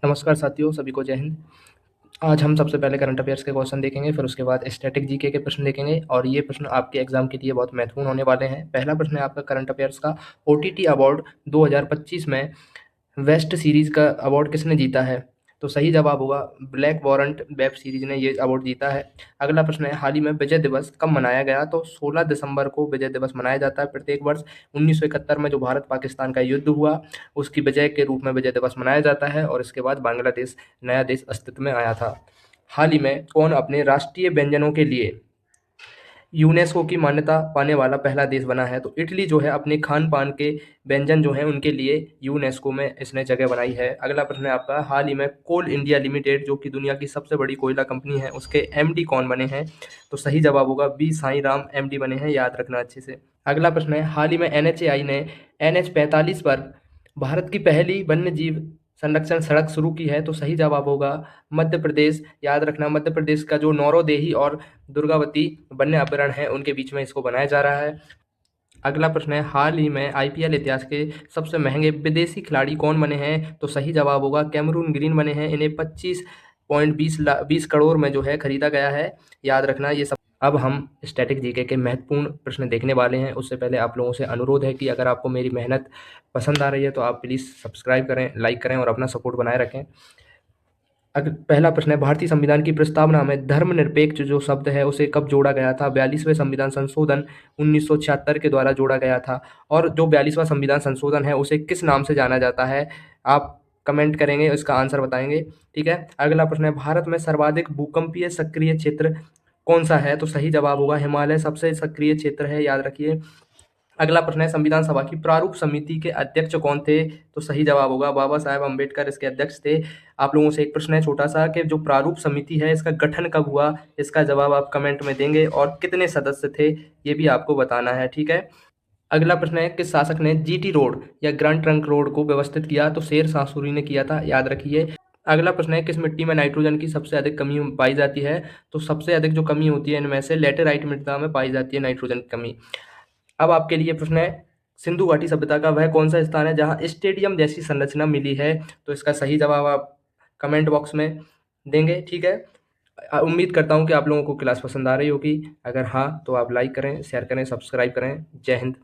नमस्कार साथियों, सभी को जय हिंद। आज हम सबसे पहले करंट अफेयर्स के क्वेश्चन देखेंगे, फिर उसके बाद स्टैटिक जीके के प्रश्न देखेंगे और ये प्रश्न आपके एग्जाम के लिए बहुत महत्वपूर्ण होने वाले हैं। पहला प्रश्न है आपका करंट अफेयर्स का, ओटीटी अवार्ड 2025 में वेस्ट सीरीज का अवार्ड किसने जीता है? तो सही जवाब होगा ब्लैक वारंट वेब सीरीज ने ये अवार्ड जीता है। अगला प्रश्न है हाल ही में विजय दिवस कब मनाया गया? तो 16 दिसंबर को विजय दिवस मनाया जाता है प्रत्येक वर्ष। 1971 में जो भारत पाकिस्तान का युद्ध हुआ उसकी विजय के रूप में विजय दिवस मनाया जाता है और इसके बाद बांग्लादेश नया देश अस्तित्व में आया था। हाल ही में कौन अपने राष्ट्रीय व्यंजनों के लिए यूनेस्को की मान्यता पाने वाला पहला देश बना है? तो इटली जो है अपने खान पान के व्यंजन जो हैं उनके लिए यूनेस्को में इसने जगह बनाई है। अगला प्रश्न है आपका, हाल ही में कोल इंडिया लिमिटेड जो कि दुनिया की सबसे बड़ी कोयला कंपनी है उसके एमडी कौन बने हैं? तो सही जवाब होगा बी साईं राम एमडी बने हैं, याद रखना अच्छे से। अगला प्रश्न है हाल ही में एनएचएआई ने NH 45 पर भारत की पहली वन्य जीव संरक्षण सड़क शुरू की है। तो सही जवाब होगा मध्य प्रदेश, याद रखना मध्य प्रदेश का जो नौरोदेही और दुर्गावती वन्य अभयारण्य है उनके बीच में इसको बनाया जा रहा है। अगला प्रश्न है हाल ही में आईपीएल इतिहास के सबसे महंगे विदेशी खिलाड़ी कौन बने हैं? तो सही जवाब होगा कैमरून ग्रीन बने हैं। इन्हें 25.20 करोड़ में जो है खरीदा गया है, याद रखना ये सब। अब हम स्टैटिक जीके के महत्वपूर्ण प्रश्न देखने वाले हैं। उससे पहले आप लोगों से अनुरोध है कि अगर आपको मेरी मेहनत पसंद आ रही है तो आप प्लीज़ सब्सक्राइब करें, लाइक करें और अपना सपोर्ट बनाए रखें। पहला प्रश्न है भारतीय संविधान की प्रस्तावना में धर्मनिरपेक्ष जो शब्द है उसे कब जोड़ा गया था? 42वें संविधान संशोधन 1976 के द्वारा जोड़ा गया था। और जो 42वां संविधान संशोधन है उसे किस नाम से जाना जाता है? आप कमेंट करेंगे, इसका आंसर बताएंगे, ठीक है। अगला प्रश्न है भारत में सर्वाधिक भूकंपीय सक्रिय क्षेत्र कौन सा है? तो सही जवाब होगा हिमालय सबसे सक्रिय क्षेत्र है, याद रखिए। अगला प्रश्न है संविधान सभा की प्रारूप समिति के अध्यक्ष कौन थे? तो सही जवाब होगा बाबा साहेब अम्बेडकर इसके अध्यक्ष थे। आप लोगों से एक प्रश्न है छोटा सा कि जो प्रारूप समिति है इसका गठन कब हुआ? इसका जवाब आप कमेंट में देंगे और कितने सदस्य थे ये भी आपको बताना है, ठीक है। अगला प्रश्न है किस शासक ने जीटी रोड या ग्रैंड ट्रंक रोड को व्यवस्थित किया? तो शेर शाह सूरी ने किया था, याद रखिए। अगला प्रश्न है किस मिट्टी में नाइट्रोजन की सबसे अधिक कमी पाई जाती है? तो सबसे अधिक जो कमी होती है इनमें से लैटेराइट मृदा में पाई जाती है नाइट्रोजन की कमी। अब आपके लिए प्रश्न है सिंधु घाटी सभ्यता का वह कौन सा स्थान है जहां स्टेडियम जैसी संरचना मिली है? तो इसका सही जवाब आप कमेंट बॉक्स में देंगे, ठीक है। उम्मीद करता हूं कि आप लोगों को क्लास पसंद आ रही होगी। अगर हाँ तो आप लाइक करें, शेयर करें, सब्सक्राइब करें। जय हिंद।